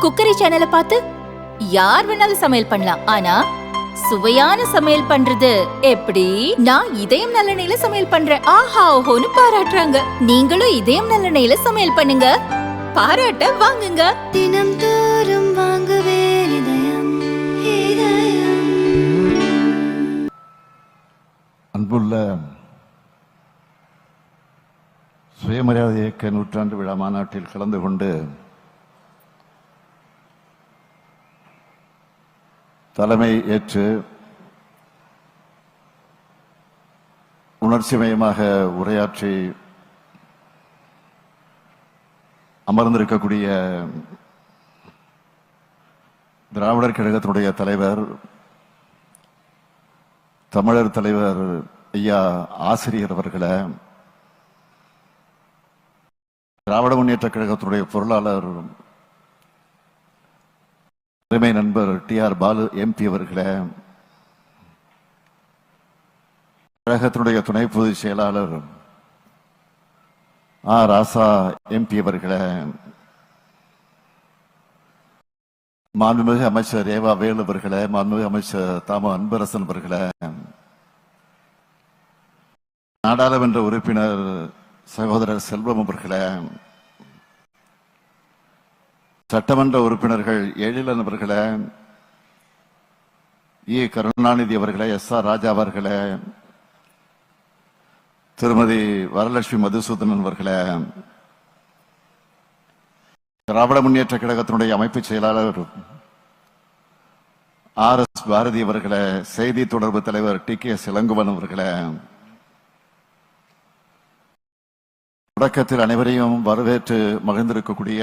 Cookery சேனலை பார்த்து யார் வேணாலும் சமையல் பண்ணலாம். ஆனா சுவையான சமையல் பண்றது எப்படி? நான் இதயம் நல்லெண்ணெயில சமையல் பண்றேன். ஆஹா ஓஹோன்னு பாராட்டுறாங்க. நீங்களும் இதயம் நல்லெண்ணெயில சமையல் பண்ணுங்க, பாராட்ட வாங்குங்க. தினம் தோறும் வாங்குவே இதயம் இதயம். அன்புள்ள சுயமரியாதை இயக்க நூற்றாண்டு விழா மாநாட்டில் கலந்து கொண்டு தலைமை ஏற்று உணர்ச்சிமயமாக உரையாற்றி அமர்ந்திருக்கக்கூடிய திராவிடர் கழகத்தினுடைய தலைவர், தமிழர் தலைவர் ஐயா ஆசிரியர் அவர்களே, திராவிட முன்னேற்ற கழகத்தினுடைய பொருளாளர் அருமை நண்பர் TR பாலு MP அவர்களே, கழகத்தினுடைய துணை பொதுச் செயலாளர் ராசா MP அவர்களே, மாண்புமிகு அமைச்சர் ரேவா வேலு அவர்களே, மாண்புமிகு அமைச்சர் தாம அன்பரசன் அவர்களே, நாடாளுமன்ற உறுப்பினர் சகோதரர் செல்வம் அவர்களே, சட்டமன்ற உறுப்பினர்கள் எழிலன் அவர்களே, கருணாநிதி அவர்களே, SR ராஜா அவர்களே, திருமதி வரலட்சுமி மதுசூதனன் அவர்களே, திராவிட முன்னேற்ற கழகத்தினுடைய அமைப்பு செயலாளர் RS பாரதி அவர்களே, செய்தி தொடர்பு தலைவர் TK இளங்குவன் அவர்களே, தொடக்கத்தில் அனைவரையும் வரவேற்று மகிழ்ந்திருக்கக்கூடிய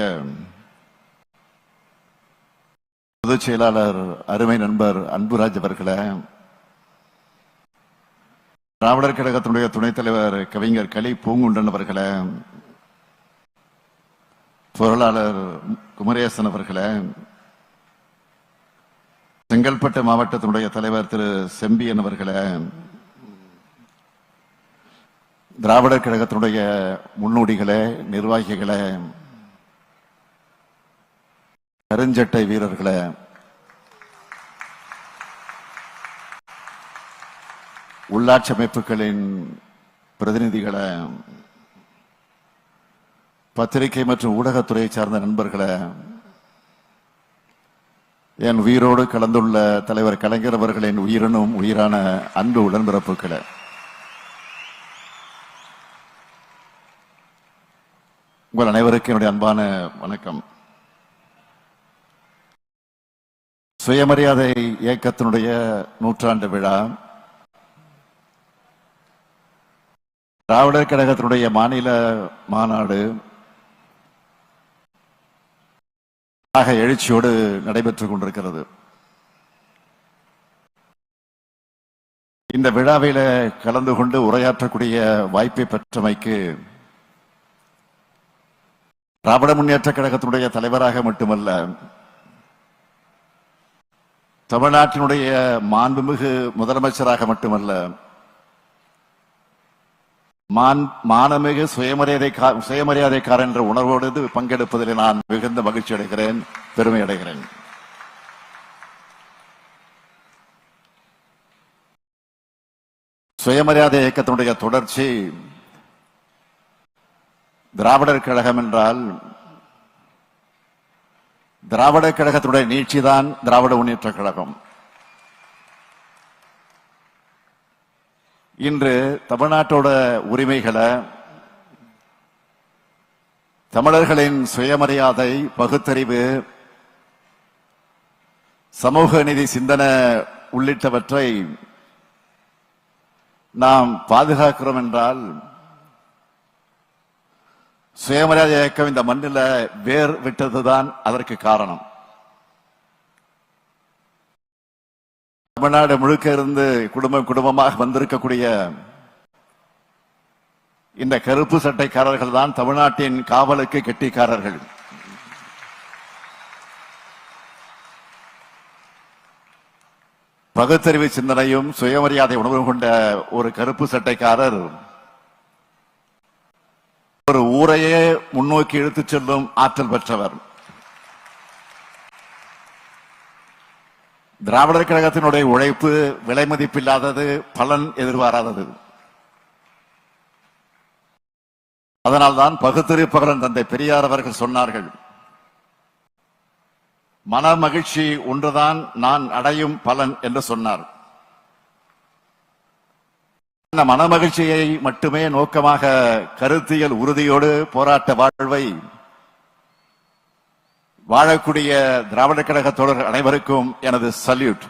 பொதுச் செயலாளர் அருமை நண்பர் அன்புராஜ் அவர்களே, திராவிடர் கழகத்தினுடைய துணைத் தலைவர் கவிஞர் கலி பூங்குண்டன் அவர்களே, பொருளாளர் குமரேசன் அவர்களே, செங்கல்பட்டு மாவட்டத்தினுடைய தலைவர் திரு செம்பியன் அவர்களே, திராவிடர் கழகத்தினுடைய முன்னோடிகளே, நிர்வாகிகளே, கருஞ்சட்டை வீரர்களே, உள்ளாட்சி அமைப்புகளின் பிரதிநிதிகளே, பத்திரிகை மற்றும் ஊடகத்துறையை சார்ந்த நண்பர்களே, என் உயிரோடு கலந்துள்ள தலைவர் கலைஞர் அவர்களின் உயிரினும் உயிரான அன்பு உடன்பிறப்புகளே, உங்கள் அனைவருக்கும் என்னுடைய அன்பான வணக்கம். சுயமரியாதை இயக்கத்தினுடைய நூற்றாண்டு விழா, திராவிடர் கழகத்தினுடைய மாநில மாநாடு எழுச்சியோடு நடைபெற்றுக் கொண்டிருக்கிறது. இந்த விழாவில கலந்து கொண்டு உரையாற்றக்கூடிய வாய்ப்பை பெற்றமைக்கு திராவிட முன்னேற்ற கழகத்தினுடைய தலைவராக மட்டுமல்ல, தமிழ்நாட்டினுடைய மாண்புமிகு முதலமைச்சராக மட்டுமல்ல, மானமிகு சுயமரியாதைக்காரன் என்ற உணர்வோடு பங்கெடுப்பதில் நான் மிகுந்த மகிழ்ச்சி அடைகிறேன், பெருமை அடைகிறேன். சுயமரியாதை இயக்கத்தினுடைய தொடர்ச்சி. திராவிடர் கழகம் என்றால் திராவிடர் கழகத்துடைய நீட்சிதான் திராவிட முன்னேற்ற கழகம். இன்று தமிழ்நாட்டோட உரிமைகளை, தமிழர்களின் சுயமரியாதை, பகுத்தறிவு, சமூக நீதி சிந்தனை உள்ளிட்டவற்றை நாம் பாதுகாக்கிறோம் என்றால் சுயமரியாதை இயக்கம் இந்த மண்ணில் வேர் விட்டதுதான் அதற்கு காரணம். தமிழ்நாடு முழுக்க இருந்து குடும்பமாக வந்திருக்கக்கூடிய இந்த கருப்பு சட்டைக்காரர்கள் தான் தமிழ்நாட்டின் காவலுக்கு கெட்டிக்காரர்கள். பகுத்தறிவு சிந்தனையும் சுயமரியாதை உணர்வு கொண்ட ஒரு கருப்பு சட்டைக்காரர் ஒரு ஊரையே முன்னோக்கி இழுத்துச் செல்லும் ஆற்றல் பெற்றவர். திராவிடர் கழகத்தினுடைய உழைப்பு விலை மதிப்பில்லாதது, பலன் எதிர்பாராதது. அதனால்தான் பகுத்தறிவுப்பகலன் தந்தை பெரியார் அவர்கள் சொன்னார்கள், மன மகிழ்ச்சி ஒன்றுதான் நான் அடையும் பலன் என்று சொன்னார். அந்த மன மகிழ்ச்சியை மட்டுமே நோக்கமாக கருத்தியல் உறுதியோடு போராட்ட வாழ்வை வாழக்கூடிய திராவிடர் கழக தோழர்கள் அனைவருக்கும் எனது சல்யூட்.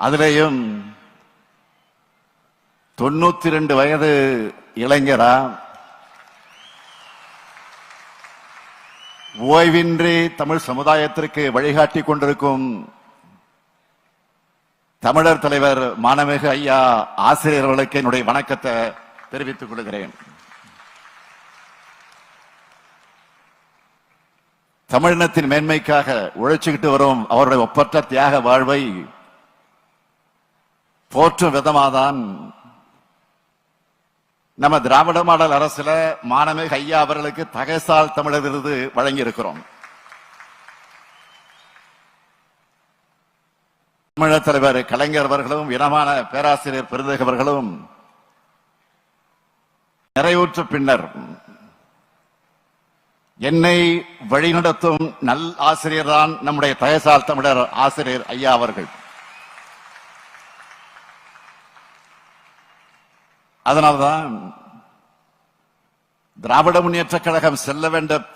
அதிலேயும் 92 வயது இளைஞரா, ஓய்வின்றி தமிழ் சமுதாயத்திற்கு வழிகாட்டி கொண்டிருக்கும் தமிழர் தலைவர் மானமிகு ஐயா ஆசிரியர்களுக்கு என்னுடைய வணக்கத்தை தெரிவித்துக் கொள்கிறேன். தமிழினத்தின் மேன்மைக்காக உழைச்சுக்கிட்டு வரும் அவருடைய ஒப்பற்ற தியாக வாழ்வை போற்றும் விதமாதான் நம்ம திராவிட மாடல் அரசுல மானமிகு ஐயா அவர்களுக்கு தகைசால் தமிழர் விருது வழங்கி இருக்கிறோம். தமிழர் தலைவர் கலைஞர் அவர்களும் இனமான பேராசிரியர் பெருந்தகை அவர்களும் நிறைவுற்ற பின்னர் என்னை வழிநடத்தும் நல் ஆசிரியர் தான் நம்முடைய தகைசால் தமிழர் ஆசிரியர் ஐயா அவர்கள். அதனால்தான் திராவிட முன்னேற்ற கழகம்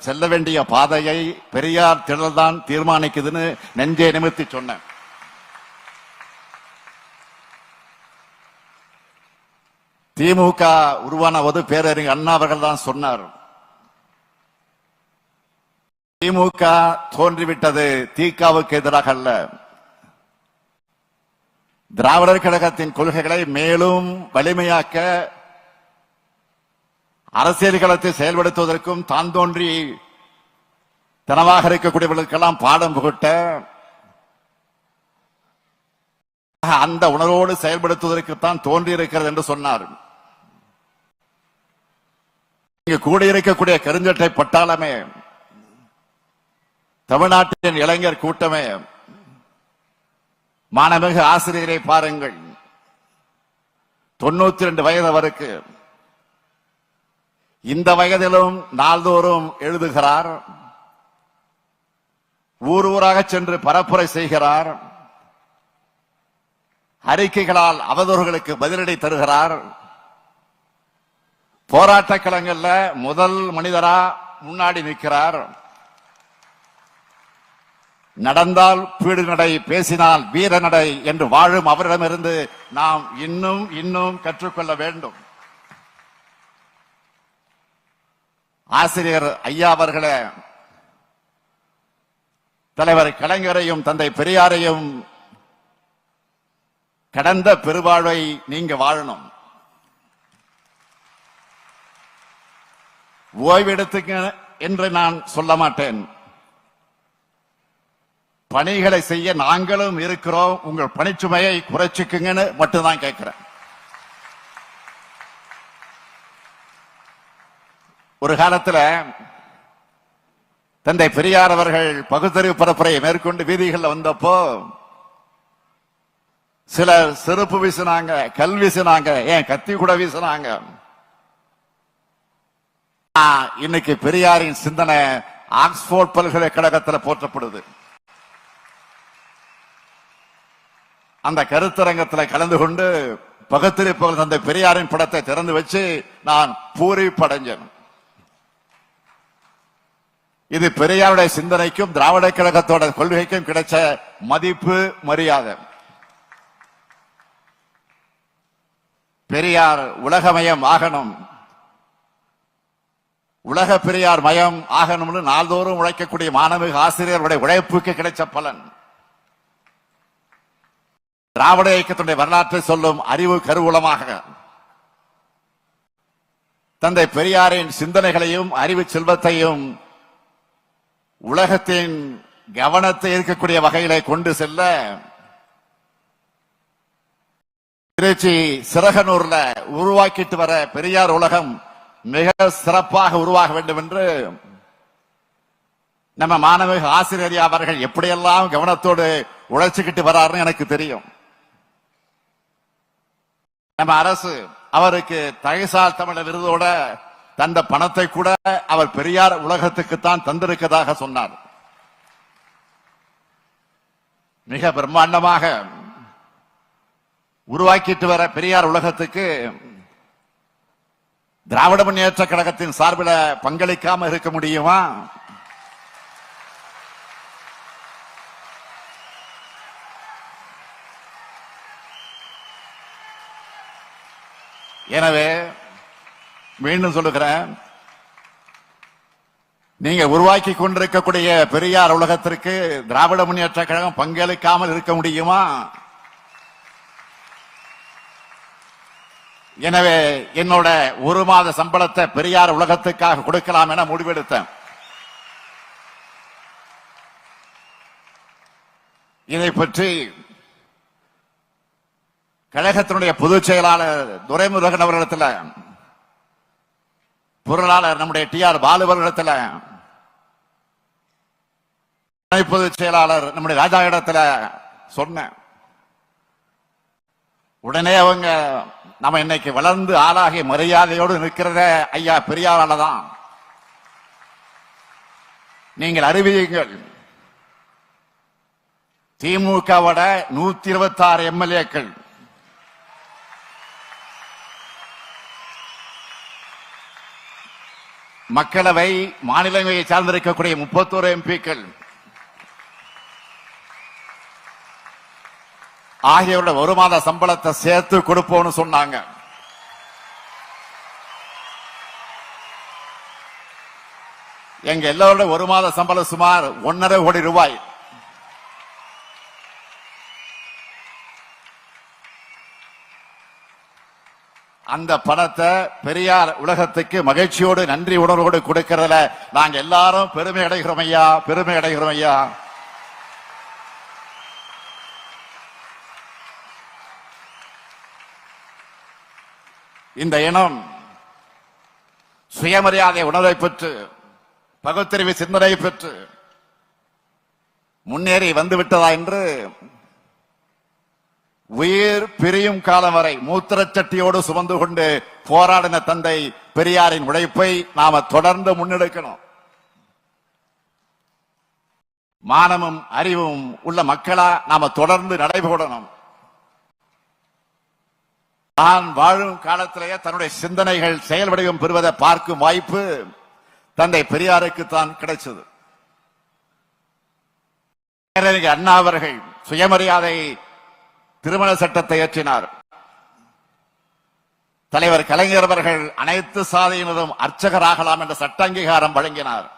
செல்ல வேண்டிய பாதையை பெரியார் திடல்தான் தீர்மானிக்குதுன்னு நெஞ்சே நிமிர்த்தி சொன்னேன். திமுக உருவானவது பேரறிஞர் அண்ணா அவர்கள் தான் சொன்னார். திமுக தோன்றிவிட்டது திகாவுக்கு எதிராக அல்ல, திராவிடர் கழகத்தின் கொள்கைகளை மேலும் வலிமையாக்க அரசியல் களத்தை செயல்படுத்துவதற்கும் தான் தோன்றி தனவாக இருக்கக்கூடியவர்களுக்கெல்லாம் பாடம் புகட்ட அந்த உணர்வோடு செயல்படுத்துவதற்குத்தான் தோன்றியிருக்கிறது என்று சொன்னார். இங்கு கூடியிருக்கக்கூடிய கருஞ்சட்டை பட்டாளமே, தமிழ்நாட்டின் இளைஞர் கூட்டமே, மாணமிகு ஆசிரியரை பாருங்கள். 92 வயது அவருக்கு. இந்த வயதிலும் நாள்தோறும் எழுதுகிறார், ஊர் ஊராக சென்று பரப்புரை செய்கிறார், அறிக்கைகளால் அவதூறுகளுக்கு பதிலடி தருகிறார். போராட்ட களங்கள்ல முதல் மனிதரா முன்னாடி நிற்கிறார். நடந்தால் பீடு நடை, பேசினால் வீர நடை என்று வாழும் அவரிடமிருந்து நாம் இன்னும் இன்னும் கற்றுக்கொள்ள வேண்டும். ஆசிரியர் ஐயா அவர்களே, தலைவர் கலைஞரையும் தந்தை பெரியாரையும் கடந்த பெருவாழ்வை நீங்க வாழணும். ஓய்வெடுத்துங்க என்று நான் சொல்ல மாட்டேன். பணிகளை செய்ய நாங்களும் இருக்கிறோம், உங்கள் பணிச்சுமையை குறைச்சிக்குங்கன்னு மட்டும்தான் கேட்கிறேன். ஒரு காலத்துல தந்தை பெரியார் அவர்கள் பகுத்தறிவு பரப்புரையை மேற்கொண்டு வீதிகளில் வந்தப்போ சிலர் செருப்பு வீசினாங்க, கல் வீசினாங்க, ஏன் கத்தி கூட வீசினாங்க. இன்னைக்கு பெரியாரின் சிந்தனை ஆக்ஸ்போர்ட் பல்கலைக்கழகத்தில் போற்றப்படுது. அந்த கருத்தரங்கத்தில் கலந்து கொண்டு பகுத்தறிவு தந்தை பெரியாரின் படத்தை திறந்து வச்சு நான் பூரிப்படைஞ்சேன். இது பெரியாருடைய சிந்தனைக்கும் திராவிட கழகத்தோட கொள்கைக்கும் கிடைச்ச மதிப்பு, மரியாதை. பெரியார் உலகமயம் ஆகணும், உலக பெரியார் மயம் ஆகணும்னு நாள்தோறும் உழைக்கக்கூடிய மாணவிக ஆசிரியர்களுடைய உழைப்புக்கு கிடைச்ச பலன். திராவிட இயக்கத்தினுடைய வரலாற்றை சொல்லும் அறிவு கருவூலமாக தந்தை பெரியாரின் சிந்தனைகளையும் அறிவு செல்வத்தையும் உலகத்தின் கவனத்தை ஈர்க்கக்கூடிய வகையிலே கொண்டு செல்ல திருச்சி சிறகனூர்ல உருவாக்கிட்டு வர பெரியார் உலகம் மிக சிறப்பாக உருவாக வேண்டும் என்று நம்ம மாணவிக ஆசிரியர் அவர்கள் எப்படியெல்லாம் கவனத்தோடு உழைச்சுக்கிட்டு வர்றாருன்னு எனக்கு தெரியும். நம்ம அரசு அவருக்கு தகைசால் தமிழர் விருதோட தந்த பணத்தை கூட அவர் பெரியார் உலகத்துக்குத்தான் தந்திருக்கதாக சொன்னார். மிக பிரம்மாண்டமாக உருவாக்கிட்டு வர பெரியார் உலகத்துக்கு திராவிட முன்னேற்ற கழகத்தின் சார்பில் பங்களிக்காம இருக்க முடியுமா? எனவே மீண்டும் சொல்லுகிறேன், நீங்க உருவாக்கி கொண்டிருக்கக்கூடிய பெரியார் உலகத்திற்கு திராவிட முன்னேற்ற கழகம் பங்களிக்காமல் இருக்க முடியுமா? எனவே என்னோட ஒரு மாத சம்பளத்தை பெரியார் உலகத்துக்காக கொடுக்கலாம் என முடிவெடுத்தேன். இதை பற்றி கழகத்தினுடைய பொதுச் செயலாளர் துரைமுருகன் அவர்களிடத்தில், பொருளாளர் நம்முடைய TR பாலு அவர்களிடத்தில், பொதுச் செயலாளர் நம்முடைய ராஜா இடத்துல சொன்னேன். உடனே அவங்க நம்ம இன்னைக்கு வளர்ந்து ஆளாகி மரியாதையோடு நிற்கிறத ஐயா பெரியாரால தான். நீங்கள் அறிவியுங்கள், திமுகவோட 126 MLAக்கள், மக்களவை மாநிலங்களை சார்ந்திருக்கக்கூடிய 31 MPக்கள் ஆகியோருடைய ஒரு மாத சம்பளத்தை சேர்த்து கொடுப்போம்னு சொன்னாங்க. எங்க எல்லாரோட ஒரு மாத சம்பளம் சுமார் 1.5 கோடி ரூபாய். அந்த பணத்தை பெரியார் உலகத்துக்கு மகிழ்ச்சியோடு நன்றி உணர்வோடு கொடுக்கிறதுல நாங்க எல்லாரும் பெருமை அடைகிறோம் ஐயா, பெருமை அடைகிறோம் ஐயா. இந்த இனம் சுயமரியாதை உணர்வை பெற்று பகுத்தறிவு சிந்தனை பெற்று முன்னேறி வந்துவிட்டதா என்று உயிர் பிரியும் காலம் வரை மூத்திரச்சட்டியோடு சுமந்து கொண்டு போராடின தந்தை பெரியாரின் உழைப்பை நாம தொடர்ந்து முன்னெடுக்கணும். மானமும் அறிவும் உள்ள மக்களா நாம தொடர்ந்து நடைபோடணும். தான் வாழும் காலத்திலேயே தன்னுடைய சிந்தனைகள் செயல் வடிவம் பெறுவதை பார்க்கும் வாய்ப்பு தந்தை பெரியாருக்கு தான் கிடைச்சது. அண்ணா அவர்கள் சுயமரியாதை திருமண சட்டத்தை இயற்றினார். தலைவர் கலைஞர் அவர்கள் அனைத்து சாதியினரும் அர்ச்சகராகலாம் என்ற சட்ட அங்கீகாரம் வழங்கினார்.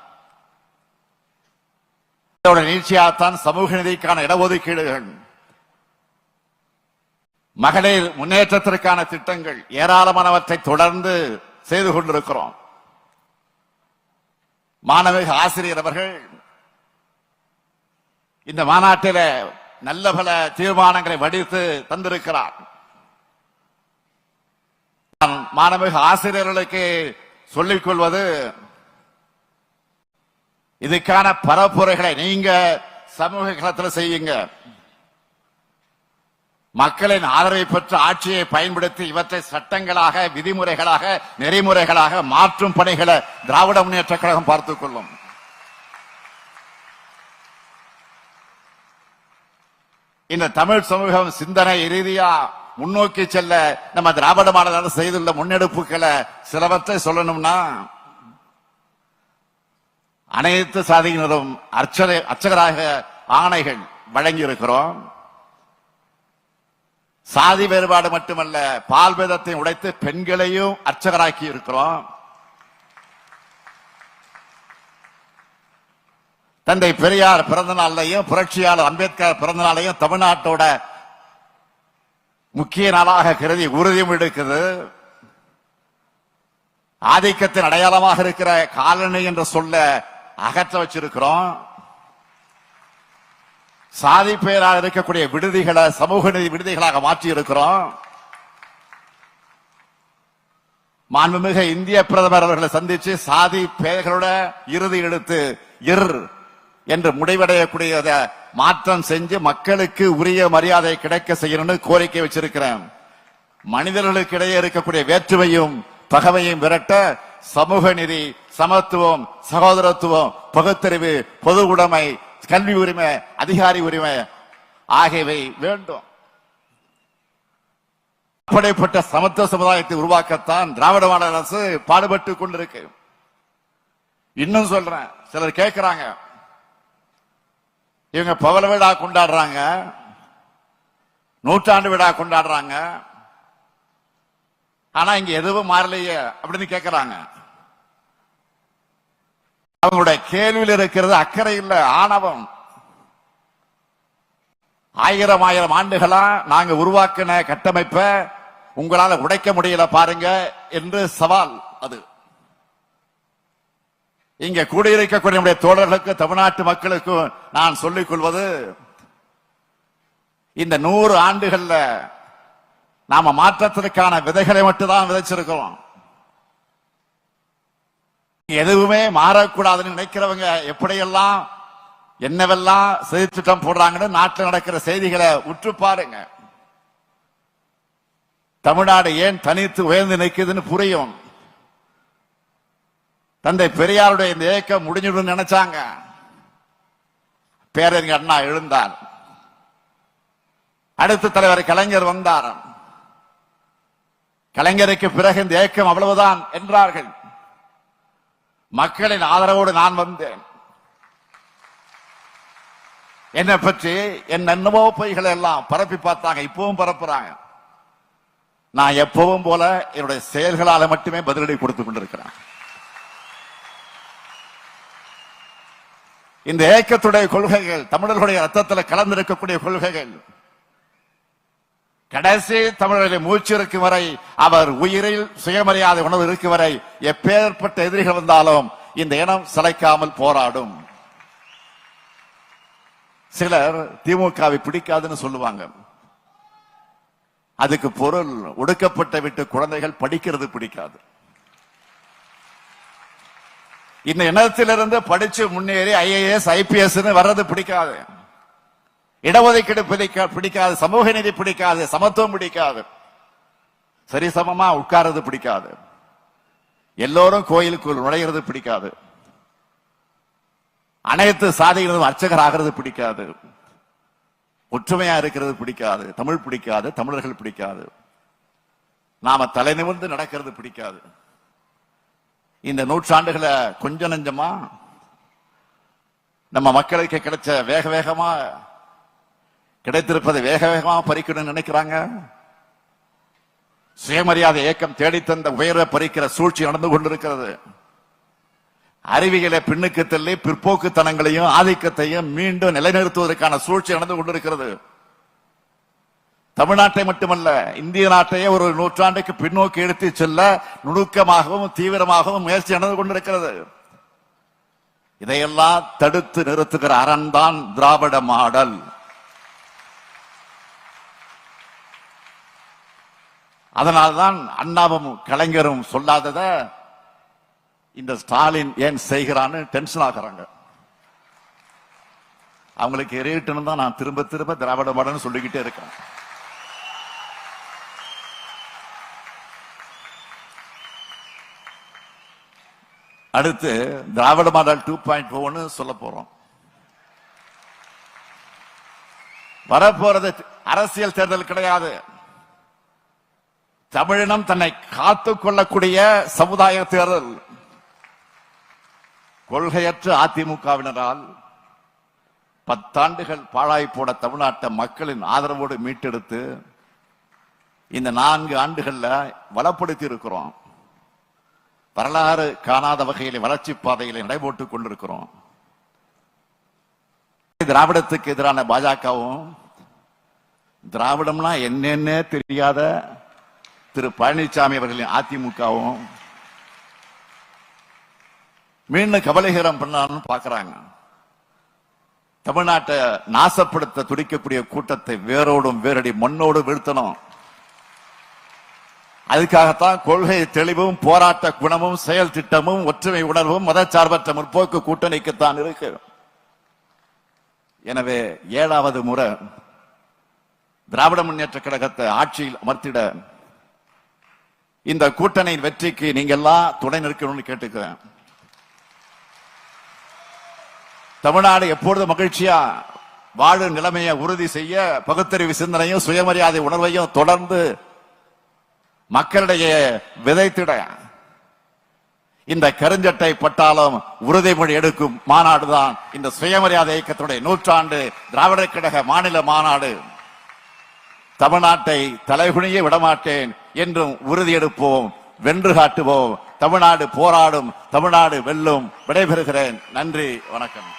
நீட்சியாகத்தான் சமூக நீதிக்கான இடஒதுக்கீடுகள், மகளிர் முன்னேற்றத்திற்கான திட்டங்கள் ஏராளமானவற்றை தொடர்ந்து செய்து கொண்டிருக்கிறோம். மாணவிக ஆசிரியர் அவர்கள் இந்த மாநாட்டில் நல்ல பல தீர்மானங்களை வடித்து தந்திருக்கிறார். மாணவிக ஆசிரியர்களுக்கு சொல்லிக் கொள்வது, இதுக்கான பரப்புரைகளை நீங்க சமூக களத்தில் செய்யுங்க. மக்களின் ஆதரவை பெற்ற ஆட்சியை பயன்படுத்தி இவற்றை சட்டங்களாக, விதிமுறைகளாக, நெறிமுறைகளாக மாற்றும் பணிகளை திராவிட முன்னேற்ற கழகம் பார்த்துக் கொள்ளும். இந்த தமிழ் சமூகம் சிந்தனை ரீதியா முன்னோக்கி செல்ல நம்ம திராவிட மாடல் அரசு செய்துள்ள முன்னெடுப்புகளை சிலவற்றை சொல்லணும்னா, அனைத்து சாதியினரும் அர்ச்சகராக ஆணைகள் வழங்கி இருக்கிறோம். சாதி வேறுபாடு மட்டுமல்ல, பால் பேதத்தை உடைத்து பெண்களையும் அர்ச்சகராக்கி இருக்கிறோம். தந்தை பெரியார் பிறந்த நாளையும் புரட்சியாளர் அம்பேத்கர் பிறந்த நாளையும் தமிழ்நாட்டோட முக்கிய நாளாக கருதி உறுதியும் எடுக்குது. ஆதிக்கத்தின் அடையாளமாக இருக்கிற காலனி என்ற சொல்ல அகற்ற வச்சிருக்கிறோம். சாதி பெயரால் இருக்கக்கூடிய விடுதிகளை சமூக நீதி விடுதிகளாக மாற்றி இருக்கிறோம். மாண்புமிகு இந்திய பிரதமர் அவர்களை சந்திச்சு சாதி பெயர்களோட இறுதி எழுத்து இர் என்று முடிவடையக்கூடிய மாற்றம் செஞ்சு மக்களுக்கு உரிய மரியாதை கிடைக்க செய்யணும்னு கோரிக்கை வச்சிருக்கிறேன். மனிதர்களுக்கு இடையே இருக்கக்கூடிய வேற்றுமையும் பகைமையும் விரட்ட சமூக நீதி, சமத்துவம், சகோதரத்துவம், பகுத்தறிவு, பொது உடைமை, கல்வி உரிமை, அதிகாரி உரிமை ஆகியவை வேண்டும். அப்படிப்பட்ட சமத்துவ சமுதாயத்தை உருவாக்கத்தான் திராவிட மாடல் அரசு பாடுபட்டு கொண்டிருக்கு. இன்னும் சொல்றேன், சிலர் கேட்கிறாங்க, இவங்க பவள விழா கொண்டாடுறாங்க, நூற்றாண்டு விழா கொண்டாடுறாங்க, ஆனா இங்க எதுவும் மாறலையே அப்படின்னு கேட்கிறாங்க. அவங்களுடைய கேள்வியில் இருக்கிறது அக்கறை இல்ல, ஆணவம். ஆயிரம் ஆண்டுகளா நாங்க உருவாக்கின கட்டமைப்ப உங்களால உடைக்க முடியல பாருங்க என்று சவால். அது இங்க கூடியிருக்கக்கூடிய நம்முடைய தோழர்களுக்கு, தமிழ்நாட்டு மக்களுக்கும் நான் சொல்லிக் கொள்வது, இந்த 100 ஆண்டுகள்ல நாம மாற்றத்திற்கான விதைகளை மட்டும்தான் விதைச்சிருக்கிறோம். எதுவுமே மாறக்கூடாதுன்னு நினைக்கிறவங்க எப்படியெல்லாம் என்னவெல்லாம் செய்தி திட்டம் போடுறாங்கன்னு நாட்டில் நடக்கிற செய்திகளை உற்று பாருங்க. தமிழ்நாடு ஏன் தனித்து உயர்ந்து நிற்குதுன்னு புரியும். தந்தை பெரியாருடைய இந்த இயக்கம் முடிஞ்சிடும் நினைச்சாங்க. பேரறிஞர் அண்ணா எழுந்தார், அடுத்த தலைவர் கலைஞர் வந்தார். கலைஞருக்கு பிறகு இந்த இயக்கம் அவ்வளவுதான் என்றார்கள். மக்களின் ஆதரவோடு நான் வந்தேன். என்னை பற்றி என் என்னவோ பொய்களை எல்லாம் பரப்பி பார்த்தாங்க, இப்பவும் பரப்புறாங்க. நான் எப்பவும் போல என்னுடைய செயல்களால மட்டுமே பதிலடி கொடுத்துக் கொண்டிருக்கிறேன். இந்த இயக்கத்துடைய கொள்கைகள், தமிழர்களுடைய ரத்தத்தில் கலந்திருக்கக்கூடிய கொள்கைகள், கடைசி தமிழர்களின் மூச்சு இருக்கும் வரை, அவர் உயிரில் சுயமரியாதை உணர்வு இருக்கும் வரை, எப்பேற்பட்ட எதிரிகள் வந்தாலும் இந்த இனம் சளைக்காமல் போராடும். சிலர் திமுகவை பிடிக்காதுன்னு சொல்லுவாங்க. அதுக்கு பொருள், ஒடுக்கப்பட்ட விட்டு குழந்தைகள் படிக்கிறது பிடிக்காது. இந்த இனத்திலிருந்து படிச்சு முன்னேறி IAS IPS வர்றது பிடிக்காது. இடஒதுக்கீடு பிடிக்காது, சமூக நீதி பிடிக்காது, சமத்துவம் பிடிக்காது, சரிசமமா உட்கார்றது பிடிக்காது, எல்லோரும் கோயிலுக்குள் நுழைகிறது பிடிக்காது, அனைத்து சாதிகளும் அர்ச்சகர் ஆகிறது பிடிக்காது, ஒற்றுமையா இருக்கிறது பிடிக்காது, தமிழ் பிடிக்காது, தமிழர்கள் பிடிக்காது, நாம தலை நிமிர்ந்து நடக்கிறது பிடிக்காது. இந்த நூற்றாண்டுகளை கொஞ்சம் நஞ்சமா நம்ம மக்களுக்கு கிடைச்ச வேகமா கிடைத்திருப்பதை வேகமா பறிக்கணும்னு நினைக்கிறாங்க. சுயமரியாதை இயக்கம் தேடித்தந்த உயர்வை பறிக்கிற சூழ்ச்சி நடந்து கொண்டிருக்கிறது. அறிவியலை பின்னுக்கு தள்ளி பிற்போக்குத்தனங்களையும் ஆதிக்கத்தையும் மீண்டும் நிலைநிறுத்துவதற்கான சூழ்ச்சி நடந்து கொண்டிருக்கிறது. தமிழ்நாட்டை மட்டுமல்ல, இந்திய நாட்டையே ஒரு நூற்றாண்டுக்கு பின்னோக்கி எடுத்து செல்ல நுணுக்கமாகவும் தீவிரமாகவும் முயற்சி நடந்து கொண்டிருக்கிறது. இதையெல்லாம் தடுத்து நிறுத்துகிற அரண் தான் திராவிட மாடல். அதனால்தான் அண்ணாவும் கலைஞரும் சொல்லாதத இந்த ஸ்டாலின் ஏன் செய்கிறான்னு டென்ஷன் ஆகிறாங்க. அவங்களுக்கு எரியட்டுன்னு தான் நான் திரும்ப திரும்ப திராவிட மாடல்னு சொல்லிக்கிட்டே இருக்கேன். அடுத்து திராவிட மாடல் 2.0 சொல்ல போறோம். வரப்போறது அரசியல் தேர்தல் கிடையாது. தமிழினம் தன்னை காத்துக் கொள்ளக்கூடிய சமுதாய தேர்தல். கொள்கையற்ற அதிமுகவினரால் 10 ஆண்டுகள் பாழாய் போன தமிழ்நாட்டை மக்களின் ஆதரவோடு மீட்டெடுத்து இந்த 4 ஆண்டுகள்ல வளப்படுத்தி இருக்கிறோம். வரலாறு காணாத வகையில் வளர்ச்சி பாதைகளை நடைபோட்டுக் கொண்டிருக்கிறோம். திராவிடத்துக்கு எதிரான பாஜகவும், திராவிடம்னா என்னென்ன தெரியாத திரு பழனிசாமி அவர்களின் அதிமுகவும் மீண்டும் கபலீகரம் பண்ணான்னு பாக்குறாங்க. தமிழ்நாட்டை நாசப்படுத்த துடிக்கக்கூடிய கூட்டத்தை வேரோடும் வேரடி மண்ணோடு வீழ்த்தணும். அதுக்காகத்தான் கொள்கை தெளிவும் போராட்ட குணமும் செயல் திட்டமும் ஒற்றுமை உணர்வும் மதச்சார்பற்ற முற்போக்கு கூட்டணிக்குத்தான் இருக்கு. எனவே 7வது முறை திராவிட முன்னேற்ற கழகத்தை ஆட்சியில் அமர்த்திட இந்த கூட்டணியின் வெற்றிக்கு நீங்க எல்லாம் துணை நிற்கணும்னு கேட்டுக்கிறேன். தமிழ்நாடு எப்பொழுது மகிழ்ச்சியா வாழும் நிலைமையை உறுதி செய்ய பகுத்தறிவு சிந்தனையும் சுயமரியாதை உணர்வையும் தொடர்ந்து மக்களிடையே விதைத்திட இந்த கருஞ்சட்டை பட்டாளம் உறுதிமொழி எடுக்கும் மாநாடுதான் இந்த சுயமரியாதை இயக்கத்துடைய 100 திராவிட கழக மாநில மாநாடு. தமிழ்நாட்டை தலைகுனிய விடமாட்டேன் என்றும் உறுதியெடுப்போம், வென்று காட்டுவோம். தமிழ்நாடு போராடும், தமிழ்நாடு வெல்லும். விடைபெறுகிறேன். நன்றி, வணக்கம்.